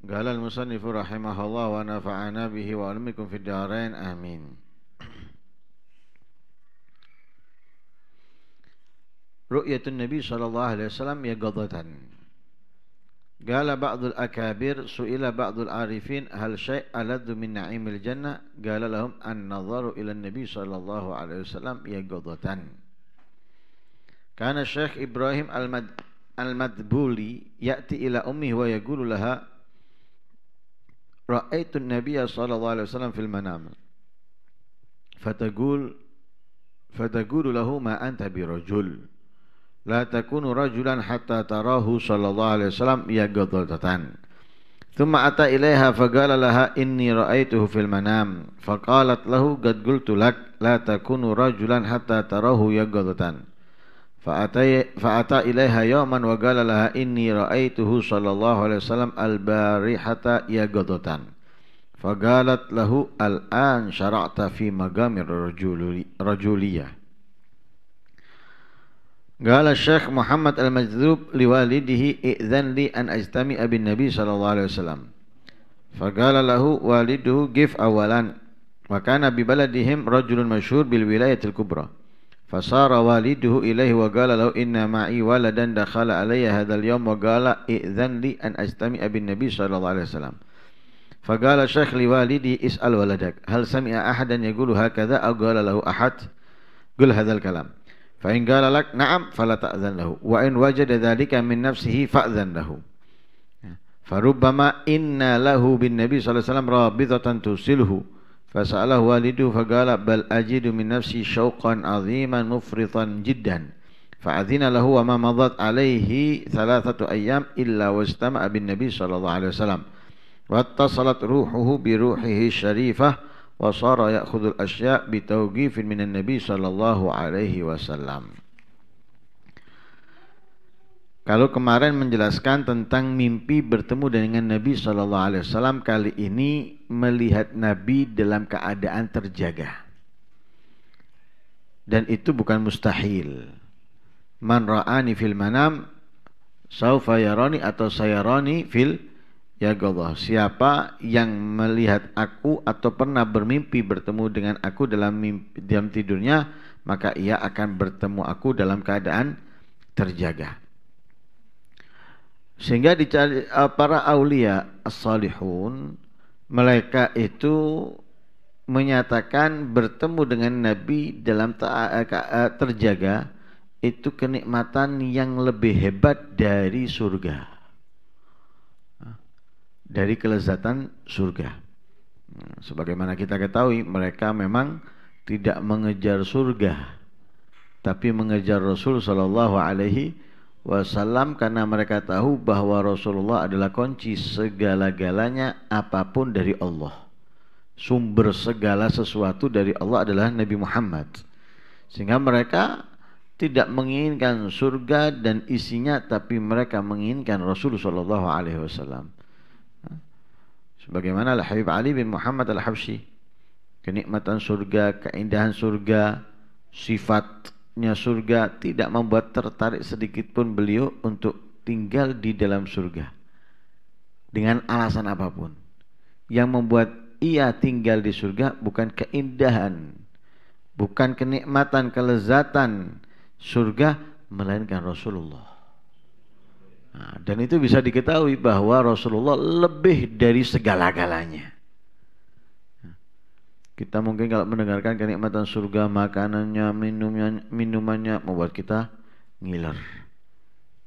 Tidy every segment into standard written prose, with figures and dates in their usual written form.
Qala al-musannifu rahimahullah wa nafa'ana bihi wa alamikum fid darain amin. Ru'yatun Nabi sallallahu alaihi wasallam yaqadatan. Qala ba'dul akabir su'ila ba'dul arifin hal syai' aladdu min na'imil jannah qala lahum an-nadharu ila an-nabi sallallahu alaihi wasallam yaqadatan. Kana Syekh Ibrahim al-Madbuli ya'ti ila ummihi wa yaqulu laha ra'aitu an-nabiyya sallallahu alaihi wasallam fil manam fataqulu lahu ma anta birajul la takunu rajulan hatta tarahu sallallahu alaihi wasallam yaqadatan thumma ata ilaiha faqala laha inni ra'aituhu fil manam faqalat lahu qad qultu lak la takunu rajulan hatta tarahu yaqadatan fa'ata ilaiha yawman wa qala laha inni ra'aituhu sallallahu alaihi wasallam al-barihata yaqadatan faqalat lahu al-an syara'ta fi magamir rajuliyah. Qala Syekh Muhammad al-Majdzub liwalidihi i'dhan li an ajtami'a bin Nabi sallallahu alaihi wasallam. Faqala lahu waliduhu gif awalan wa kana bi baladihim rajulun masyhur bil wilayatil kubra. Fasara waliduhu ilaihi wa qala lahu inna ma'i waladan dakhala alayya hadzal yawm wa qala i'dhan li an ajtami'a bin Nabi sallallahu alaihi wasallam. Faqala Syekh liwalidi is'al waladak hal sami'a ahadan yaqulu hakadha aw qala lahu ahad qul hadzal kalam. Fa in qala lak na'am fala ta'dhan lahu wa in wajada dhalika min nafsihi fa'dhan lahu. Farubbama inna lahu bin nabi sallallahu alaihi wasallam rabidatan tusilhu fasa'alahu waliduhu faqala bal ajidu min nafsi syauqan 'aziman mufritan jiddan fa'adhina lahu wa ma madat alaihi 3 ayyam illa wastama'a bin nabi sallallahu alaihi wasallam wattasalat ruhuhu bi ruhihi syarifah wa sara ya'khudul asya' bi tawqifin minan nabi sallallahu alaihi wasallam. Kalau kemarin menjelaskan tentang mimpi bertemu dengan Nabi sallallahu alaihi wasallam, kali ini melihat Nabi dalam keadaan terjaga. Dan itu bukan mustahil. Man ra'ani fil manam saufa yarani atau sayarani fil yaqadhah. Siapa yang melihat aku atau pernah bermimpi bertemu dengan aku dalam tidurnya, maka ia akan bertemu aku dalam keadaan terjaga. Sehingga dicari para aulia as-salihun, mereka itu menyatakan bertemu dengan Nabi dalam terjaga itu kenikmatan yang lebih hebat dari surga, dari kelezatan surga. Sebagaimana kita ketahui, mereka memang tidak mengejar surga, tapi mengejar Rasul sallallahu alaihi wasallam karena mereka tahu bahwa Rasulullah adalah kunci segala-galanya, apapun dari Allah. Sumber segala sesuatu dari Allah adalah Nabi Muhammad. Sehingga mereka tidak menginginkan surga dan isinya, tapi mereka menginginkan Rasul sallallahu alaihi wasallam. Sebagaimana Al-Habib Ali bin Muhammad Al-Habsyi, kenikmatan surga, keindahan surga, sifatnya surga tidak membuat tertarik sedikit pun beliau untuk tinggal di dalam surga dengan alasan apapun. Yang membuat ia tinggal di surga bukan keindahan, bukan kenikmatan, kelezatan surga, melainkan Rasulullah. Nah, dan itu bisa diketahui bahwa Rasulullah lebih dari segala-galanya. Kita mungkin kalau mendengarkan kenikmatan surga, makanannya, minumannya membuat kita ngiler,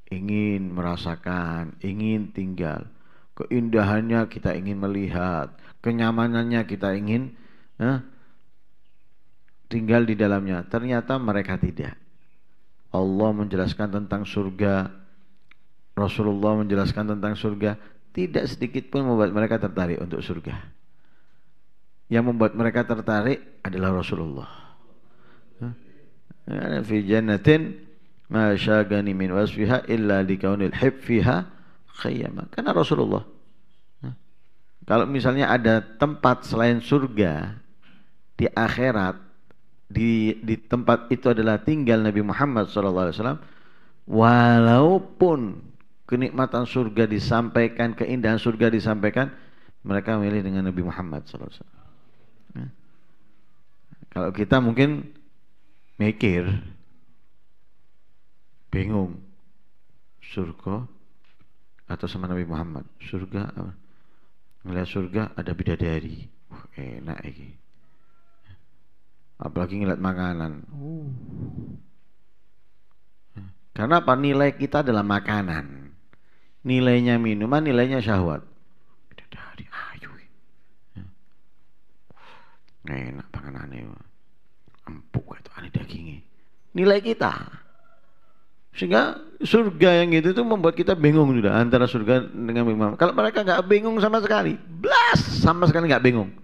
ingin merasakan, ingin tinggal. Keindahannya kita ingin melihat, kenyamanannya kita ingin tinggal di dalamnya. Ternyata mereka tidak. Allah menjelaskan tentang surga, Rasulullah menjelaskan tentang surga, tidak sedikit pun membuat mereka tertarik untuk surga. Yang membuat mereka tertarik adalah Rasulullah. Fi jannatin ma syagani min wasfiha illa likaunil hib fiha khayyama. Karena Rasulullah. Kalau misalnya ada tempat selain surga di akhirat, di tempat itu adalah tinggal Nabi Muhammad SAW, walaupun kenikmatan surga disampaikan, keindahan surga disampaikan, mereka memilih dengan Nabi Muhammad SAW. Kalau kita mungkin mikir, bingung, surga atau sama Nabi Muhammad. Surga apa? Ngelihat surga ada bidadari, enak ini. Apalagi ngeliat makanan. Karena apa? Nilai kita adalah makanan. Nilainya minuman, nilainya syahwat. Bidadari, ayo. Enak panganannya. Empuk itu, aneh dagingnya. Nilai kita. Sehingga surga yang itu membuat kita bingung sudah antara surga dengan Nabi Muhammad. Kalau mereka nggak bingung sama sekali, sama sekali nggak bingung.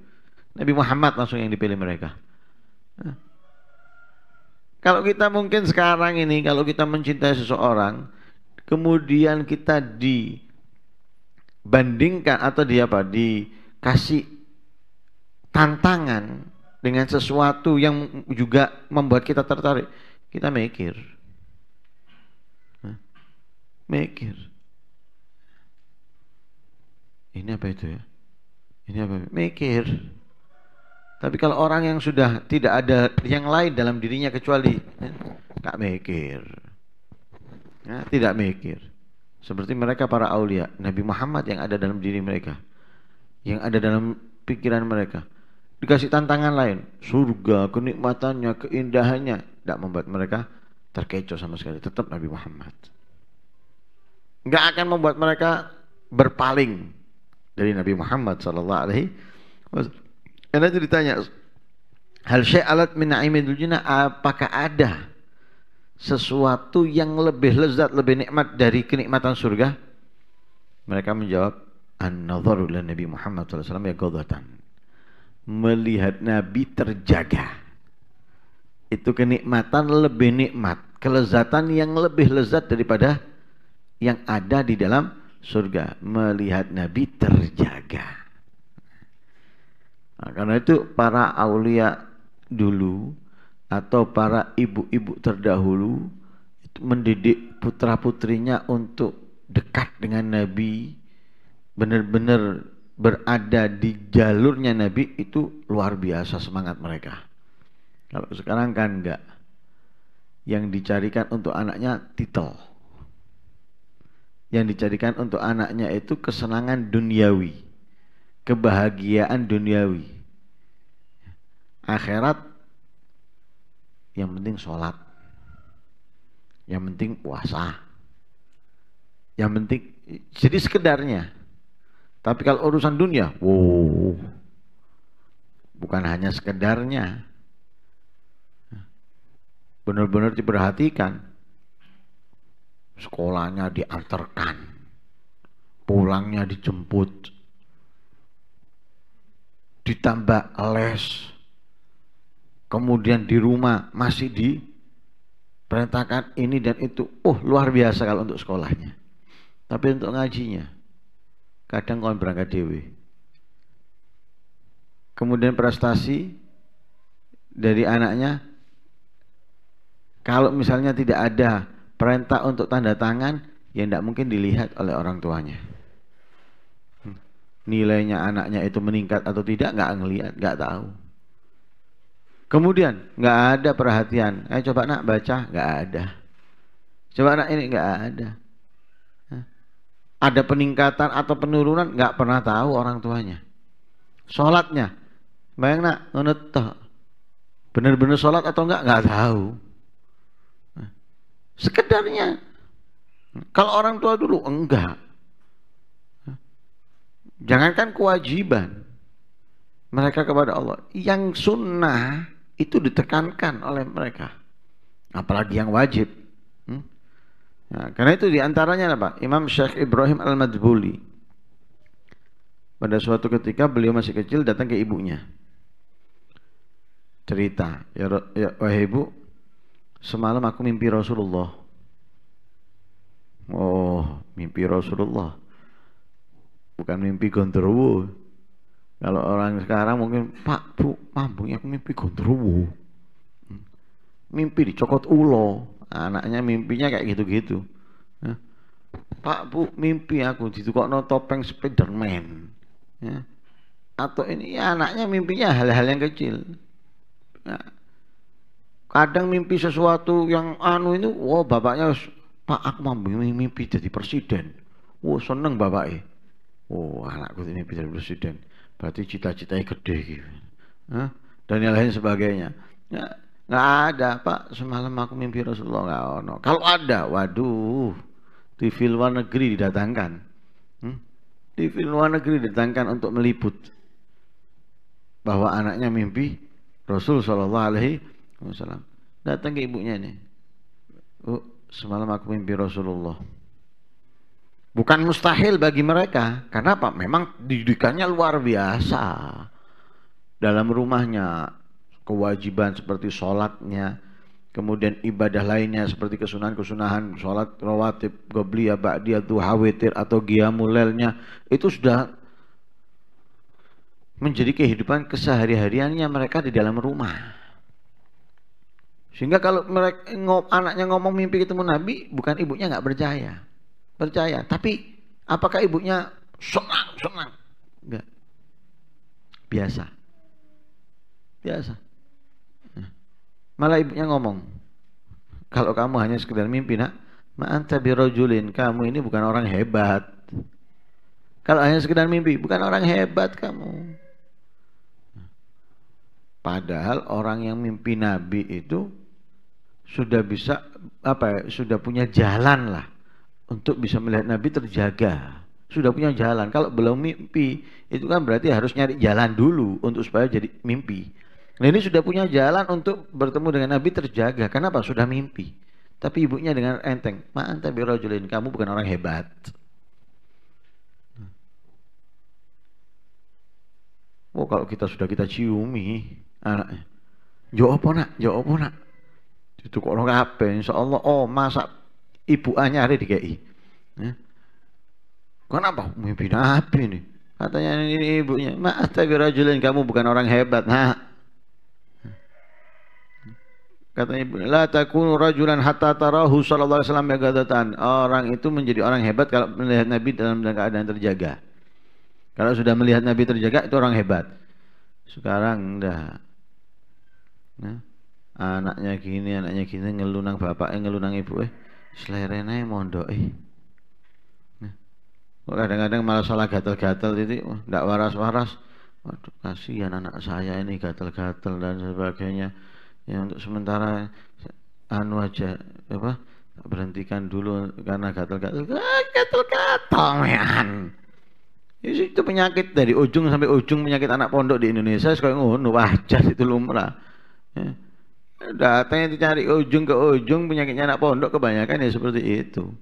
Nabi Muhammad langsung yang dipilih mereka. Kalau kita mungkin sekarang ini, kalau kita mencintai seseorang, kemudian kita dibandingkan atau dikasih tantangan dengan sesuatu yang juga membuat kita tertarik, kita mikir. Ini apa itu ya? Ini apa? Mikir. Tapi kalau orang yang sudah tidak ada yang lain dalam dirinya kecuali tak mikir. Tidak mikir. Seperti mereka para aulia, Nabi Muhammad yang ada dalam diri mereka, yang ada dalam pikiran mereka. Dikasih tantangan lain, surga, kenikmatannya, keindahannya, tidak membuat mereka terkecoh sama sekali. Tetap Nabi Muhammad. Enggak akan membuat mereka berpaling dari Nabi Muhammad sallallahu alaihi wasallam. Karena itu ditanya, hal syai'alat min na'imil jannah, apakah ada sesuatu yang lebih lezat, lebih nikmat dari kenikmatan surga? Mereka menjawab, an-nadharu ila Nabi Muhammad sallallahu alaihi wasallam yaqadatan. Melihat Nabi terjaga. Itu kenikmatan lebih nikmat, kelezatan yang lebih lezat daripada yang ada di dalam surga. Melihat Nabi terjaga. Nah, karena itu para aulia dulu atau para ibu-ibu terdahulu itu mendidik putra-putrinya untuk dekat dengan Nabi, benar-benar berada di jalurnya Nabi, itu luar biasa semangat mereka. Kalau sekarang kan enggak. Yang dicarikan untuk anaknya titel. Yang dicarikan untuk anaknya itu kesenangan duniawi, kebahagiaan duniawi. Akhirat yang penting sholat, yang penting puasa, yang penting jadi sekedarnya. Tapi kalau urusan dunia, bukan hanya sekedarnya, benar-benar diperhatikan. Sekolahnya diantarkan, pulangnya dijemput, ditambah les, kemudian di rumah masih diperintahkan ini dan itu. Luar biasa kalau untuk sekolahnya. Tapi untuk ngajinya kadang kawan berangkat dewe. Kemudian prestasi dari anaknya, kalau misalnya tidak ada perintah untuk tanda tangan, ya tidak mungkin dilihat oleh orang tuanya. Nilainya anaknya itu meningkat atau tidak, nggak ngelihat, nggak tahu. Kemudian nggak ada perhatian. Coba nak baca, nggak ada. Coba nak ini, nggak ada. Ada peningkatan atau penurunan, nggak pernah tahu orang tuanya. Sholatnya, bayang nak, benar-benar sholat atau nggak tahu. Sekedarnya. Kalau orang tua dulu enggak. Jangankan kewajiban mereka kepada Allah, yang sunnah itu ditekankan oleh mereka, apalagi yang wajib. Nah, karena itu diantaranya apa? Imam Syekh Ibrahim Al-Madbuli pada suatu ketika beliau masih kecil datang ke ibunya, cerita, ya wahai ibu, semalam aku mimpi Rasulullah. Mimpi Rasulullah, bukan mimpi gondrowo. Kalau orang sekarang mungkin, Pak, Bu, mampunya aku mimpi gondrowo, mimpi dicokot ulo. Anaknya mimpinya kayak gitu-gitu. Pak Bu, mimpi aku ditukokno topeng Spiderman. Ya. Atau ini ya, anaknya mimpinya hal-hal yang kecil. Ya. Kadang mimpi sesuatu yang ini, wah bapaknya, Pak aku mau mimpi jadi presiden. Wah seneng bapaknya. Oh anakku mimpi jadi presiden. Berarti cita-citanya gede gitu. Hah? Dan yang lain sebagainya. Ya, nggak ada Pak, semalam aku mimpi Rasulullah, nggak ono. Kalau ada, waduh, TV luar negeri didatangkan. TV luar negeri didatangkan untuk meliput bahwa anaknya mimpi Rasul Shallallahu Alaihi Wasallam. Datang ke ibunya nih, semalam aku mimpi Rasulullah. Bukan mustahil bagi mereka, karena apa? Memang didikannya luar biasa. Dalam rumahnya kewajiban seperti sholatnya, kemudian ibadah lainnya seperti kesunahan-kesunahan, sholat rawatib, qobliyah, ba'diyah, duha, witir atau qiyamul lailnya, itu sudah menjadi kehidupan kesehari-hariannya mereka di dalam rumah. Sehingga kalau mereka anaknya ngomong mimpi ketemu Nabi, bukan ibunya nggak percaya, tapi apakah ibunya senang? Enggak, biasa. Malah ibunya ngomong, kalau kamu hanya sekedar mimpi nak, ma anta birajulin, kamu ini bukan orang hebat. Kalau hanya sekedar mimpi, bukan orang hebat kamu. Padahal orang yang mimpi Nabi itu sudah bisa sudah punya jalan lah untuk bisa melihat Nabi terjaga. Sudah punya jalan. Kalau belum mimpi, itu kan berarti harus nyari jalan dulu untuk supaya jadi mimpi. Nah ini sudah punya jalan untuk bertemu dengan Nabi terjaga. Kenapa? Sudah mimpi. Tapi ibunya dengan enteng, ma anta birajulin, kamu bukan orang hebat. Oh kalau kita ciumi anaknya, jawab apa nak? Itu kok orang apa? Insya Allah, masa ibu anyari di KI. Kenapa? Mimpi Nabi nih. Katanya ini ibunya, ma anta birajulin, kamu bukan orang hebat. Nah, kata ibu, la takunu rajulan hatta tarahu sallallahu alaihi wasallam yagadatan. Orang itu menjadi orang hebat kalau melihat Nabi dalam keadaan terjaga. Kalau sudah melihat Nabi terjaga, itu orang hebat. Sekarang enggak. Nah, anaknya gini ngelunang bapaknya, ngelunang ibu selerene mondok Nah, kadang-kadang malah salah gatel-gatel itu, enggak waras-waras. Waduh, kasihan anak saya ini gatel-gatel dan sebagainya. Ya untuk sementara aja berhentikan dulu karena gatel-gatel men. Itu penyakit dari ujung sampai ujung, penyakit anak pondok di Indonesia kayak ngono, wajar itu lumrah. Ya. Datanya dicari ujung ke ujung, penyakitnya anak pondok kebanyakan ya seperti itu.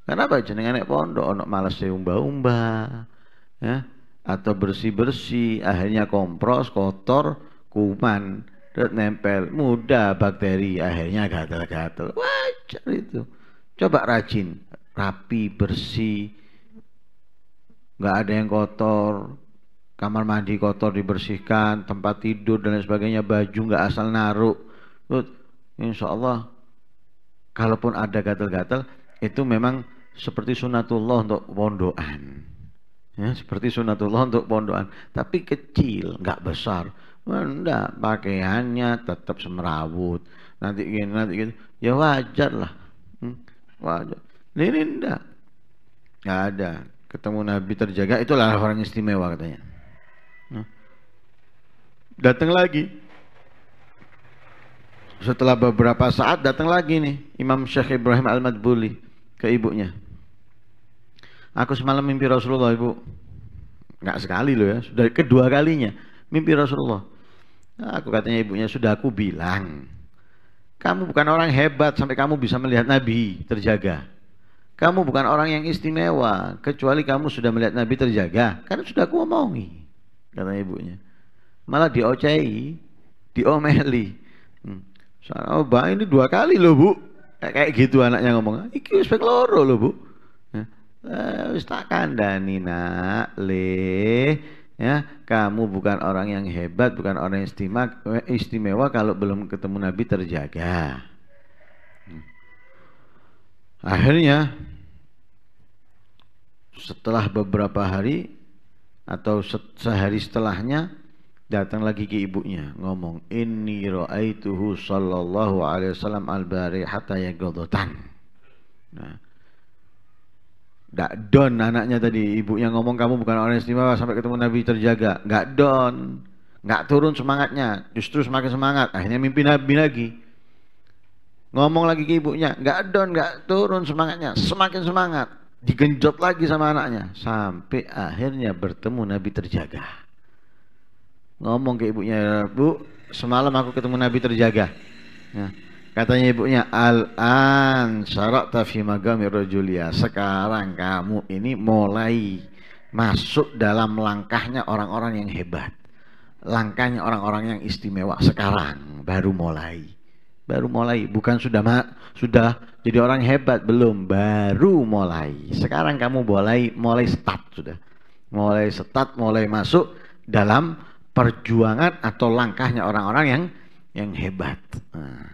Kenapa jeneng anak pondok ono malas umba-umba, ya, atau bersih-bersih, akhirnya kompros, kotor, kuman, nempel, mudah bakteri, akhirnya gatal-gatal. Wajar itu. Coba rajin, rapi, bersih, nggak ada yang kotor, kamar mandi kotor dibersihkan, tempat tidur dan lain sebagainya, baju nggak asal naruh. Insya Allah, kalaupun ada gatal-gatal, itu memang seperti sunatullah untuk pondokan. Ya, seperti sunatullah untuk pondokan, tapi kecil, nggak besar. Enggak, pakaiannya tetap semrawut. Nanti gini. Ya wajar lah. Wajar. Ini enggak. Enggak ada. Ketemu Nabi terjaga, itulah orang istimewa katanya. Datang lagi. Setelah beberapa saat datang lagi nih Imam Syekh Ibrahim Al-Madbuli ke ibunya. Aku semalam mimpi Rasulullah, ibu. Enggak sekali loh ya, sudah kedua kalinya mimpi Rasulullah. Aku katanya ibunya, sudah aku bilang, kamu bukan orang hebat sampai kamu bisa melihat Nabi terjaga. Kamu bukan orang yang istimewa kecuali kamu sudah melihat Nabi terjaga. Karena sudah aku omongi, katanya ibunya. Malah diocehi, diomeli. Oh, ini 2 kali loh bu. Kayak gitu anaknya ngomong. Iki wis ping loro loh bu. Wis tak kandhani nak, ya, kamu bukan orang yang hebat, bukan orang yang istimewa kalau belum ketemu Nabi terjaga. Akhirnya Setelah beberapa hari atau sehari setelahnya datang lagi ke ibunya ngomong, inni ra'aituhu sallallahu alaihi wasallam al-barihata yaghadatan. Nah, nggak don anaknya tadi, ibunya ngomong kamu bukan orang istimewa sampai ketemu Nabi terjaga, nggak don, nggak turun semangatnya, justru semakin semangat, akhirnya mimpi Nabi lagi, ngomong lagi ke ibunya, nggak don, nggak turun semangatnya, semakin semangat, digenjot lagi sama anaknya, sampai akhirnya bertemu Nabi terjaga. Ngomong ke ibunya, Bu, semalam aku ketemu Nabi terjaga. Ya. Katanya ibunya, al-an syarakta fi magami rajulia. Sekarang kamu ini mulai masuk dalam langkahnya orang-orang yang hebat. Langkahnya orang-orang yang istimewa. Sekarang baru mulai. Baru mulai, bukan sudah jadi orang hebat, belum, baru mulai. Sekarang kamu mulai start sudah. Mulai masuk dalam perjuangan atau langkahnya orang-orang yang hebat. Nah,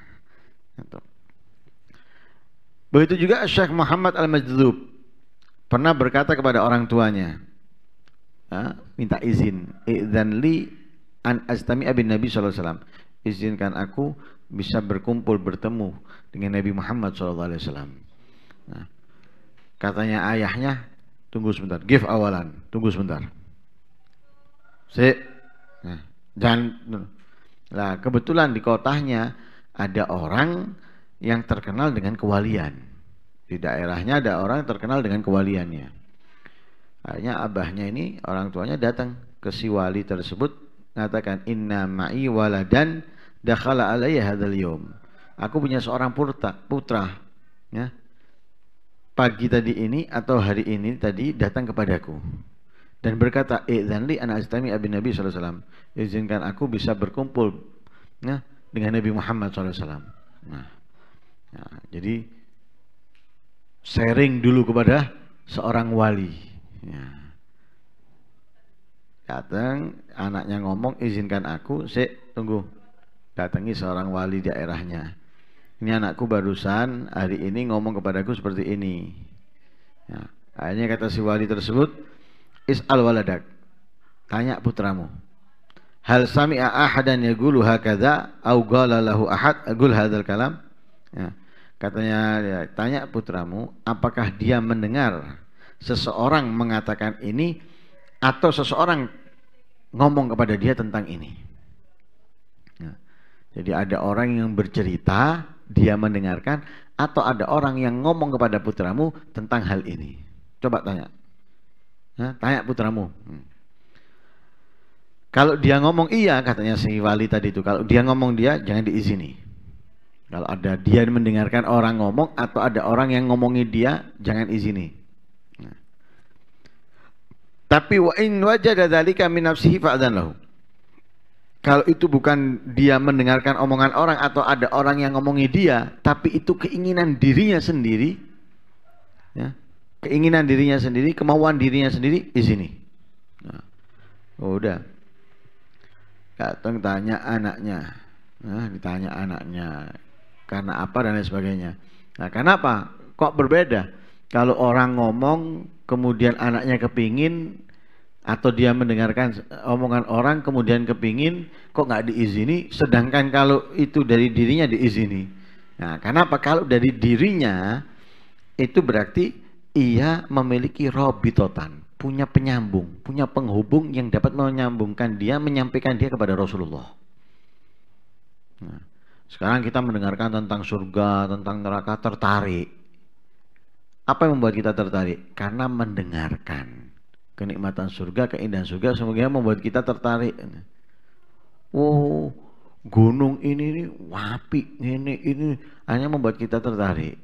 begitu juga Syekh Muhammad Al-Majdzub pernah berkata kepada orang tuanya, minta izin, idzan li an astami'a bin Nabi sallallahu alaihi wasallam, izinkan aku bisa berkumpul bertemu dengan Nabi Muhammad sallallahu alaihi wasallam. Nah, katanya ayahnya, tunggu sebentar, give awalan, tunggu sebentar. Nah, kebetulan di kotanya ada orang yang terkenal dengan kewalian. Di daerahnya ada orang yang terkenal dengan kewaliannya. Akhirnya abahnya ini, orang tuanya datang ke si wali tersebut, mengatakan, inna ma'i waladan dakhala alayya hadzal yawm. Aku punya seorang putra, ya. Pagi tadi ini atau hari ini tadi datang kepadaku dan berkata, idzan li ana astami abi Nabi sallallahu alaihi wasallam. Izinkan aku bisa berkumpul, ya, dengan Nabi Muhammad sallallahu alaihi wasallam. Nah, jadi sharing dulu kepada seorang wali. Ya. Datang anaknya ngomong, izinkan aku, tunggu. Datangi seorang wali daerahnya. Ini anakku barusan hari ini ngomong kepadaku seperti ini. Ya. Akhirnya kata si wali tersebut, is'al waladak, tanya putramu. Hal sami'a ahadan yaqulu hakadha au qala lahu ahad aqul hadzal kalam. Ya. Katanya, ya, tanya putramu, apakah dia mendengar seseorang mengatakan ini atau seseorang ngomong kepada dia tentang ini. Ya. Jadi ada orang yang bercerita, dia mendengarkan, atau ada orang yang ngomong kepada putramu tentang hal ini. Coba tanya. Ya, tanya putramu. Kalau dia ngomong iya, katanya si wali tadi itu, kalau dia ngomong dia jangan diizini. Kalau ada dia mendengarkan orang ngomong atau ada orang yang ngomongi dia, jangan izini. Nah. Tapi wa in wajada dzalika min nafsihi fa'dzan lahu. Kalau itu bukan dia mendengarkan omongan orang atau ada orang yang ngomongi dia, tapi itu keinginan dirinya sendiri, ya, keinginan dirinya sendiri, kemauan dirinya sendiri, izini. Nah, udah. Datang tanya anaknya, ditanya anaknya, karena apa dan lain sebagainya. Nah, kenapa? Kok berbeda? Kalau orang ngomong, kemudian anaknya kepingin, atau dia mendengarkan omongan orang, kemudian kepingin, kok nggak diizini, sedangkan kalau itu dari dirinya diizini. Nah, kenapa? Kalau dari dirinya, itu berarti ia memiliki robitotan, punya penyambung, punya penghubung yang dapat menyambungkan dia, menyampaikan dia kepada Rasulullah. Nah, sekarang kita mendengarkan tentang surga, tentang neraka, tertarik. Apa yang membuat kita tertarik? Karena mendengarkan kenikmatan surga, keindahan surga, semoga membuat kita tertarik. Oh, gunung ini wapi, ini hanya membuat kita tertarik.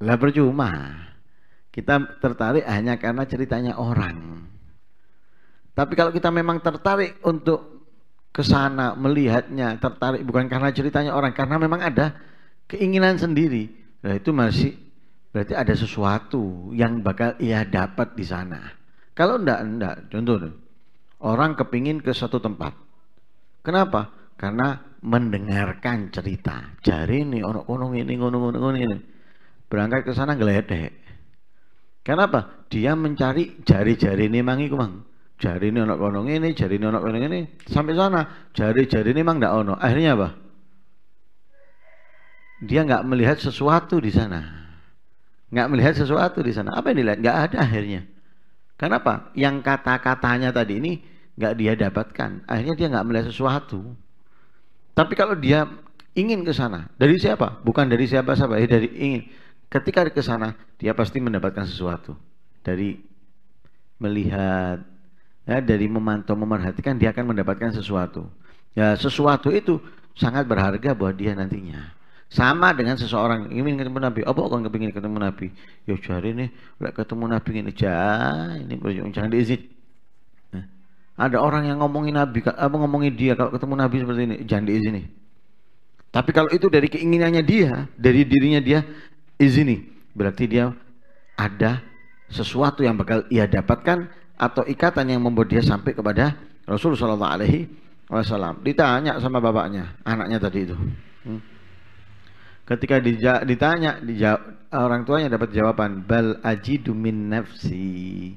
Lah percuma. Kita tertarik hanya karena ceritanya orang. Tapi kalau kita memang tertarik untuk ke sana, melihatnya, tertarik bukan karena ceritanya orang, karena memang ada keinginan sendiri. Nah, itu masih berarti ada sesuatu yang bakal ia dapat di sana. Kalau enggak, contoh, orang kepingin ke suatu tempat. Kenapa? Karena mendengarkan cerita. Jari ini, orang ini. Berangkat ke sana geledek. Kenapa? Dia mencari jari-jari ini mang iku mang. Jari ini ono kono ngene, jari ini ono kono ngene, sampai sana jari-jari ini mang ndak ono. Akhirnya apa? Dia nggak melihat sesuatu di sana. Nggak melihat sesuatu di sana. Apa yang dilihat? Nggak ada akhirnya. Kenapa? Yang kata-katanya tadi ini nggak dia dapatkan. Akhirnya dia nggak melihat sesuatu. Tapi kalau dia ingin ke sana, dari siapa? Bukan dari siapa-siapa, dari ingin. Ketika ke sana, dia pasti mendapatkan sesuatu. Dari melihat, ya, dari memantau, memerhatikan, dia akan mendapatkan sesuatu. Ya, sesuatu itu sangat berharga buat dia nantinya. Sama dengan seseorang ingin ketemu Nabi. Apa orang kepingin ketemu Nabi? Ya cari nih, ketemu Nabi ini jangan diizin. Nah, ada orang yang ngomongin Nabi, ngomongin dia kalau ketemu Nabi seperti ini, jangan diizini. Tapi kalau itu dari keinginannya dia, dari dirinya dia, izini, berarti dia ada sesuatu yang bakal ia dapatkan atau ikatan yang membuat dia sampai kepada Rasulullah SAW. Ditanya sama bapaknya, anaknya tadi itu. Ketika ditanya, orang tuanya dapat jawaban, bal ajidu min nafsi.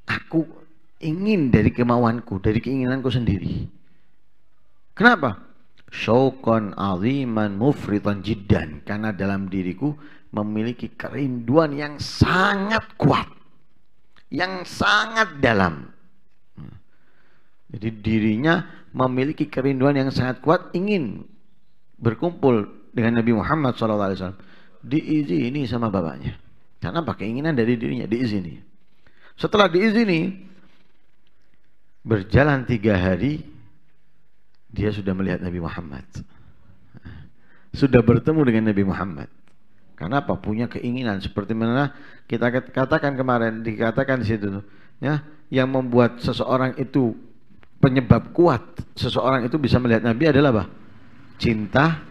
Aku ingin dari kemauanku, dari keinginanku sendiri. Kenapa? Syauqan aziman mufritan jiddan, karena dalam diriku memiliki kerinduan yang sangat kuat, yang sangat dalam. Jadi dirinya memiliki kerinduan yang sangat kuat, ingin berkumpul dengan Nabi Muhammad SAW. Diizini sama bapaknya. Karena pakai keinginan dari dirinya, diizini. Setelah diizini, berjalan 3 hari, dia sudah melihat Nabi Muhammad, sudah bertemu dengan Nabi Muhammad. Kenapa? Punya keinginan seperti mana kita katakan kemarin, dikatakan di situ, ya, yang membuat seseorang itu, penyebab kuat seseorang itu bisa melihat Nabi adalah apa? Cinta,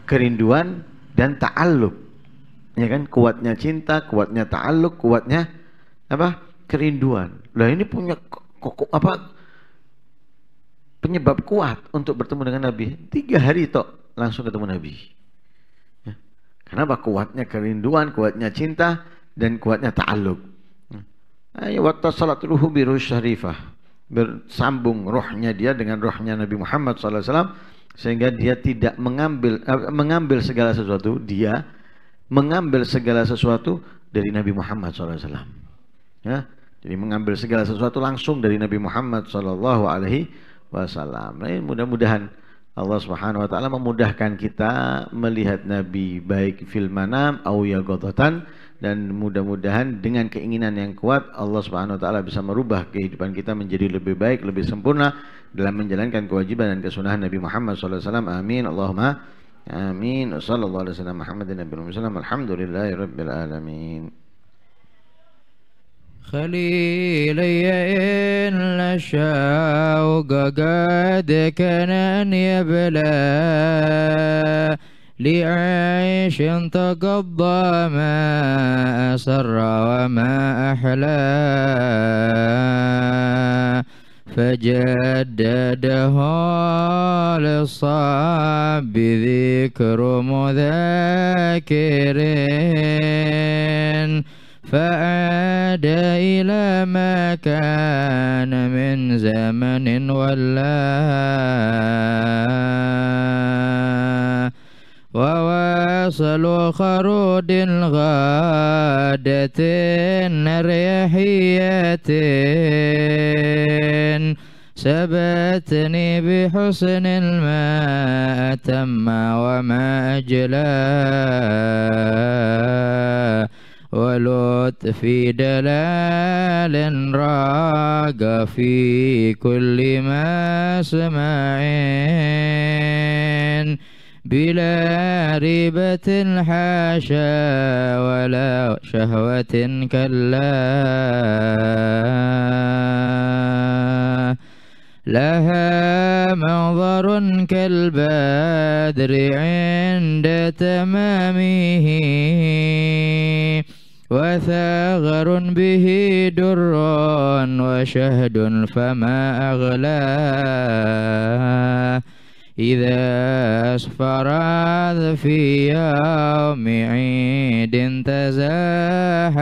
kerinduan, dan ta'alluq. Ya kan? Kuatnya cinta, kuatnya ta'alluq, kuatnya apa? Kerinduan. Lah ini punya penyebab kuat untuk bertemu dengan Nabi. 3 hari tok langsung ketemu Nabi. Ya. Kenapa? Kuatnya kerinduan, kuatnya cinta, dan kuatnya ta'alluq. Ayo wattasalat ruhu biruh syarifah. Bersambung rohnya dia dengan rohnya Nabi Muhammad SAW, sehingga dia tidak mengambil segala sesuatu. Dia mengambil segala sesuatu dari Nabi Muhammad SAW. Ya. Jadi mengambil segala sesuatu langsung dari Nabi Muhammad SAW. Nah, mudah-mudahan Allah Subhanahu wa taala memudahkan kita melihat Nabi baik fil manam au yaqadatan, dan mudah-mudahan dengan keinginan yang kuat Allah Subhanahu wa taala bisa merubah kehidupan kita menjadi lebih baik, lebih sempurna dalam menjalankan kewajiban dan kesunahan Nabi Muhammad sallallahu alaihi wasallam. Amin. Allahumma amin. Sallallahu alaihi wasallam Muhammadin nabiyil musallam. Alhamdulillahirabbil alamin. خليلي إن الشوق قد كان أن يبلى لعيش تقضى ما أسر وما أحلى فجدده للصاب ذكر مذاكرين فعاد إلى ما كان من زمن ولا وواصل خرود الغادة الريحية سبتني بحسن الماء تم وما أجلى ولطف دلال راق في كل مسمع بلا ريبة حاشا ولا شهوة كلا لها منظر كالبدر عند تمامه وثغر به در وشهد فما أغلى إذا أسفرت في يوم عيد تزاحمت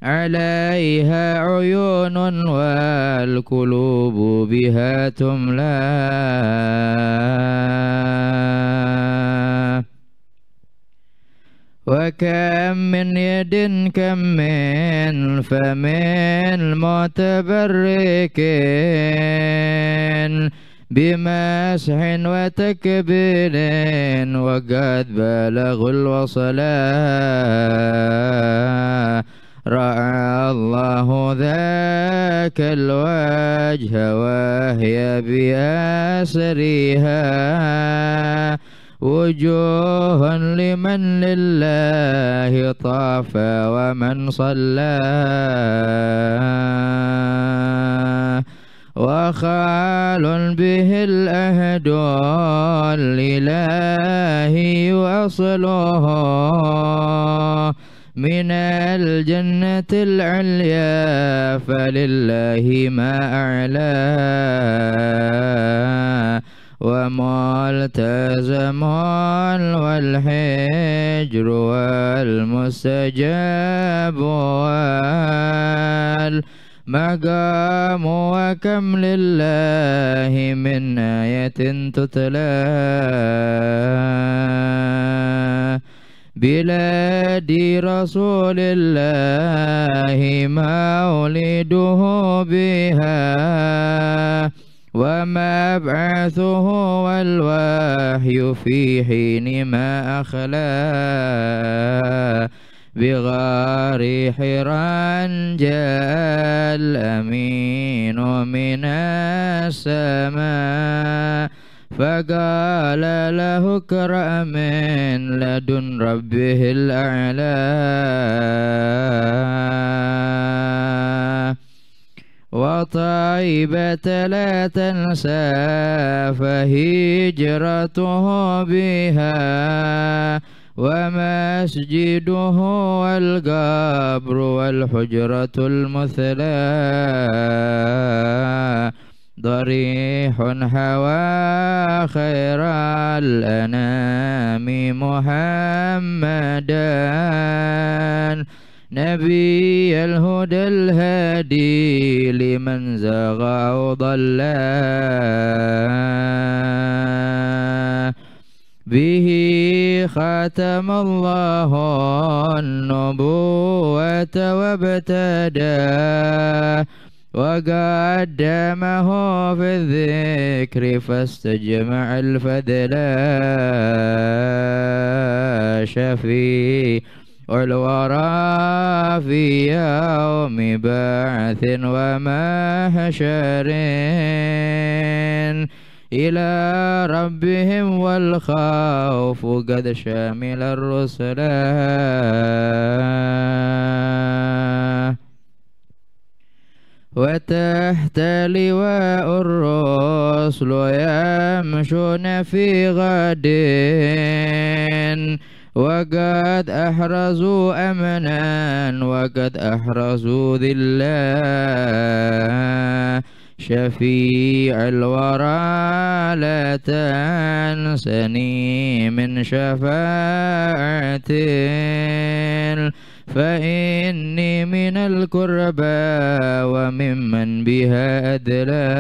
عليها عيون والقلوب بها تملى وكم من يد كم من فم متبرك بمسح وتكبير وقد بلغوا الوصلا رأى الله ذاك الوجه وهي بأسرها وجوه لمن لله طاف ومن صلى وخال به الأهد الإلهي وأصله من الجنة العليا فلله ما أعلى وملتزم والحجر والمستجاب والمقام وكم لله من آية تتلى بلاد رسول الله مولده بها ومبعثه والوحي في حين ما أخلى بغار حراء جاء الأمين من السماء فقال له اقرأ من لدن ربه الأعلى وطيبة لا تنسى فهجرته بها ومسجده والقبر والحجرة المثلى ضريح حوى خير الأنام محمدا نبي الهدى الهادي لمن زاغ أو ضل به ختم الله النبوة وابتدى وقدمه في الذكر فاستجمع الفضل شفيع والورى في يوم بعث ومحشر إلى ربهم والخوف قد شامل الرسل وتحت لواء الرسل يمشون في غد وقد أحرزوا أمنا وقد أحرزوا ذلا شفيع الورى لا تنسني من شفاعة فإني من الكربى وممن بها أدلى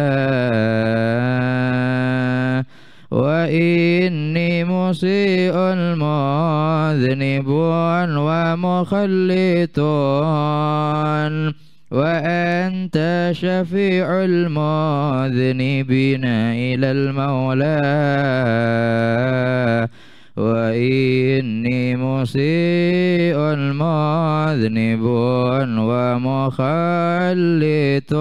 وإني مسيء مذنب ومخلط وأنت شفيع المذنبين إلى المولى وإني مسيء مذنب ومخلط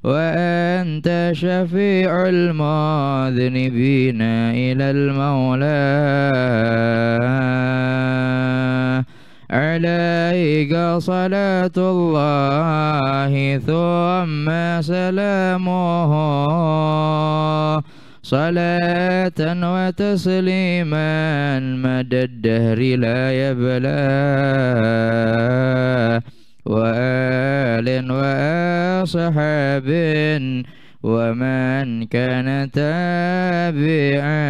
وأنت شفيع المذنبين إلى المولى عليك صلاة الله ثم سلامه صلاة وتسليما مدى الدهر لا يبلى وآل وأصحاب ومن كان تابعا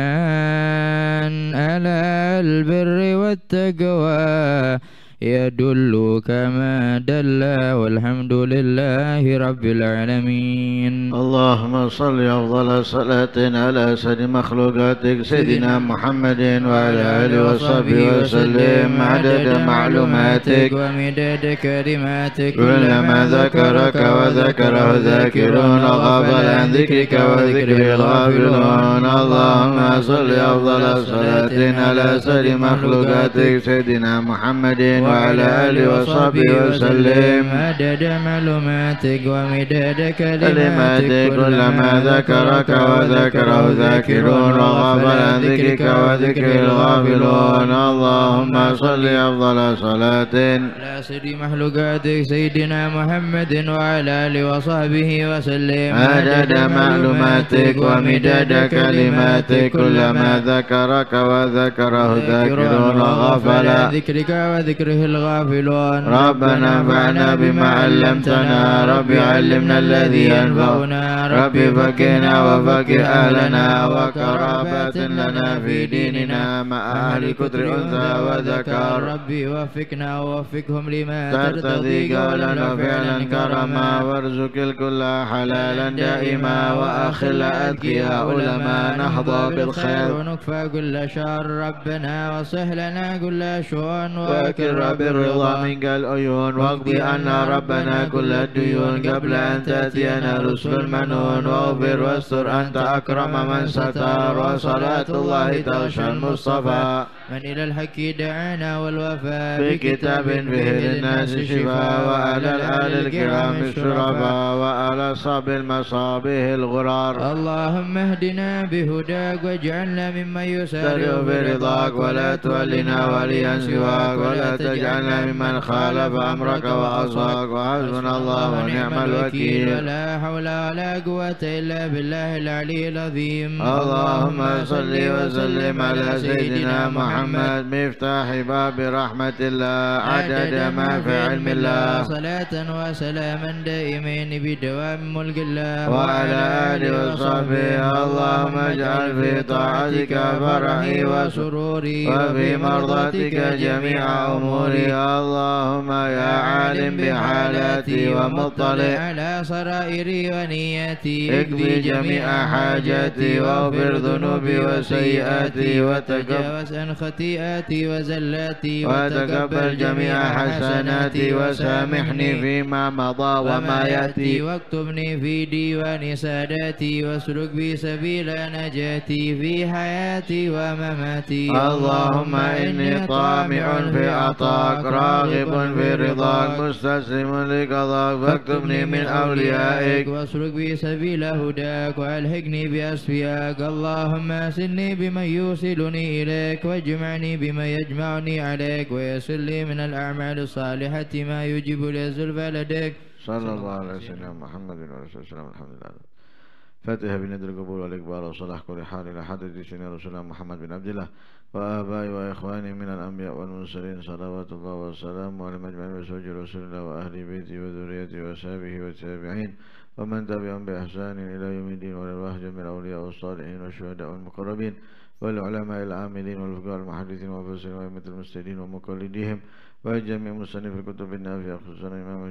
على البر والتقوى يدل كما دل والحمد لله رب العالمين. اللهم صل أفضل صلاة على سيد مخلوقاتك سيدنا محمد وعلى آله وصحبه وسلم عدد معلوماتك ومداد كلماتك كلما ذكرك وذكره ذاكرون وغفل عن ذكرك وذكره الغافلون. اللهم صل أفضل صلاة على سيد مخلوقاتك سيدنا محمد وعلى آله وصحبه وسلم عدد معلوماتك ومداد كلماتك كلما ذكرك وذكره ذاكرون وغفل عن ذكرك وذكره الغافلون. اللهم صل أفضل صلاة على سيد مخلوقاتك سيدنا محمد وعلى آله وصحبه وسلم عدد معلوماتك ومداد كلماتك كلما ذكرك وذكره ذاكرون وغفل عن ذكرك وذكره الغافلون. ربنا انفعنا بما علمتنا رب علمنا الذي ينفعنا رب فقهنا وفقه أهلنا وكرامات لنا في ديننا مع أهل كتر أنثى وذكر. ربي وفقنا ووفقهم لما ترتضي قولا وفعلا كرما وارزق الكل حلالا دائما وأخل أذكياء علماء نهضى بالخير ونكفى كل شر. ربنا وصح لنا كل شؤون وأكر بالرضا منك العيون واقضي عنا ربنا كل الديون قبل أن تأتينا رسل المنون واغفر واستر أنت أكرم من ستر. وصلاة الله تغشى المصطفى من إلى الحق دعانا والوفاء بكتاب فيه للناس شفاء وعلى الآل الكرام الشرفاء وعلى صاب المصابيح الغرار. اللهم اهدنا بهداك واجعلنا ممن يسارع برضاك ولا تولنا وليا سواك ولا تجعلنا ممن خالف أمرك وعصاك. وحسبنا الله ونعم الوكيل. ولا حول ولا قوة إلا بالله العلي العظيم. اللهم صل وسلم على سيدنا محمد مفتاح باب رحمة الله عدد ما في علم الله صلاة وسلاما دائمين بدوام ملك الله وعلى آله وصحبه. اللهم اجعل في طاعتك فرحي وسروري وفي مرضاتك جميع أموري. اللهم يا عالم بحالاتي ومطلع على سرائري ونياتي اقضي جميع حاجاتي واغفر ذنوبي وسيئاتي وتجاوز عن خطيئاتي وزلاتي وتقبل جميع حسناتي وسامحني فيما مضى وما يأتي واكتبني في ديوان ساداتي واسلك بي سبيل نجاتي في حياتي ومماتي. اللهم إني طامع في عطاك راغب في رضاك مستسلم لقضاك فاكتبني من أوليائك واسلك بي سبيل هداك والحقني بأسفياك. اللهم أسلني بمن يوصلني إليك واجمعني بما يجمعني عليك ويسر لي من الأعمال الصالحة ما يجيب للزلفى لديك. صلى الله على سيدنا محمد وعلى آله وسلم. الحمد لله. فاتحة بندر القبول والإقبال وصلاح كل حال إلى حضرة سيدنا رسول الله محمد بن عبد الله وآبائي وإخواني من الأنبياء والمرسلين صلوات الله والسلام على مجمع وزوج رسول الله وأهل بيته وذريته وصحبه والتابعين ومن تبعهم بإحسان إلى يوم الدين والأرواح جميع الأولياء والصالحين والشهداء والمقربين والعلماء العاملين والفقهاء المحدثين والمفسرين وأئمة المجتهدين ومقلديهم وجميع مصنف الكتب النافعة خصوصا الإمام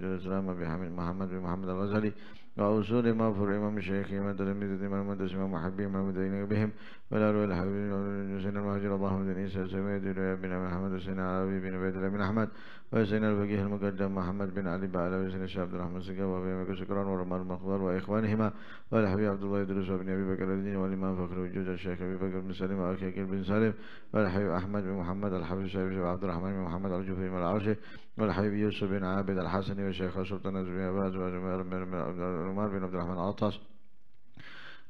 الإسلام أبي حميد محمد بن محمد الغزالي وأصول ما فر إمام الشيخ إمام تلاميذ إمام المدرس إمام محبين إمام المدينين بهم ولا روي الحبيبين وسين المهاجر اللهم بن عيسى سميد بن محمد وسين العربي بن عبيد الله بن أحمد وسين الفقيه المقدم محمد بن علي بعلى وسين الشيخ عبد الرحمن سكا وأبي بكر سكران ورمان المخضر وإخوانهما والحبيب عبد الله يدرس وابن أبي بكر الدين والإمام فخر وجود الشيخ أبي بكر بن سليم وأخي أكيل بن سالم والحبيب أحمد بن محمد الحافظ الشافعي عبد الرحمن بن محمد الجوفي من العرشي والحبيب يوسف بن عابد الحسني والشيخ سلطان بن عباس وعمر بن عبد الرحمن العطاس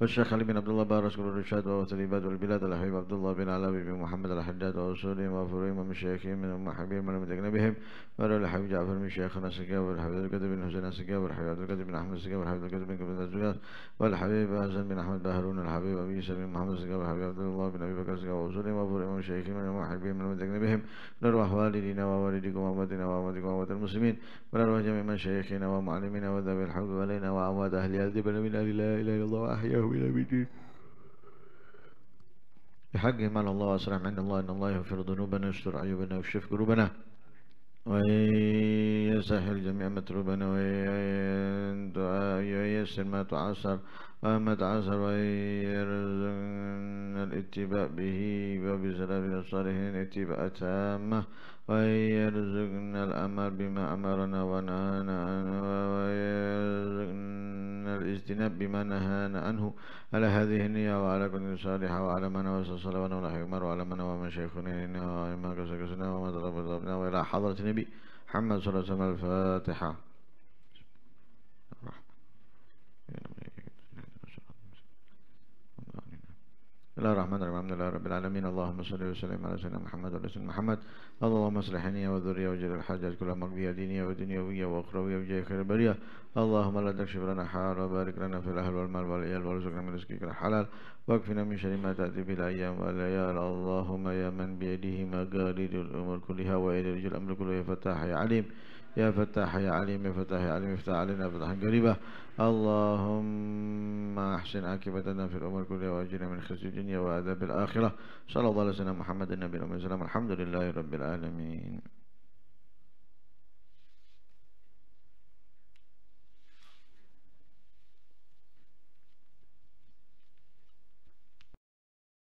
والشيخ علي بن عبد الله بارس كل الرشاد ووسط العباد والبلاد الحبيب عبد الله بن علوي بن محمد الحداد وأصولهم وفروعهم ومن شيخهم من أم حبيب من مدقنا بهم ورى الحبيب جعفر من شيخنا السكاب والحبيب القدر بن حسين السكاب والحبيب عبد القدر بن أحمد السكاب والحبيب القدر بن كبد الزجاج والحبيب حسن بن أحمد باهرون الحبيب أبي يسر بن محمد السكاب والحبيب عبد الله بن أبي بكر السكاب وأصولهم وفروعهم ومن شيخهم من أم حبيب من مدقنا بهم نروح والدينا ووالدكم وأمتنا وأمتكم وأمة المسلمين ونروح جميع مشايخنا ومعلمنا وذوي الحق علينا وأموات أهل يذبنا من أهل لا إله إلا الله وأحياه إلى الدين بحق ما الله وأسرع عند الله إن الله يغفر ذنوبنا ويستر عيوبنا ويكشف كروبنا ويسهل جميع مطلوبنا وييسر ما تعسر وما تعسر ويرزقنا الاتباع به وبسلام الصالحين اتباع تامة ويرزقنا الأمر بما أمرنا ونهانا عنه ويرزقنا الاجتناب بما نهانا عنه على هذه النية وعلى كل صالحة وعلى من وصل ونولا حكمر وعلى من ومن شيخنا وما كسكسنا وما طلبنا وإلى حضرة النبي محمد صلى الله عليه وسلم الفاتحة. بسم الله الرحمن الرحيم الحمد لله رب العالمين اللهم صل وسلم على سيدنا محمد وعلى سيدنا محمد اللهم اصلح نية وذرية وجل الحاجات كلها مقضية دينية ودنيوية وأخروية وجاه خير البرية اللهم لا تكشف لنا حال وبارك لنا في الأهل والمال والعيال وارزقنا من رزقك الحلال واكفنا من شر ما تأتي في الأيام والليال اللهم يا من بيده مقاليد الأمور كلها وإلى رجل الأمر كله يا فتاح يا عليم يا فتاح يا عليم يا فتاح يا عليم افتح علينا فتحا قريبا اللهم أحسن عاقبتنا في الأمور كلها وأجرنا من خزي الدنيا وعذاب الآخرة صلى الله عليه وسلم محمد النبي الأمي السلام الحمد لله رب العالمين.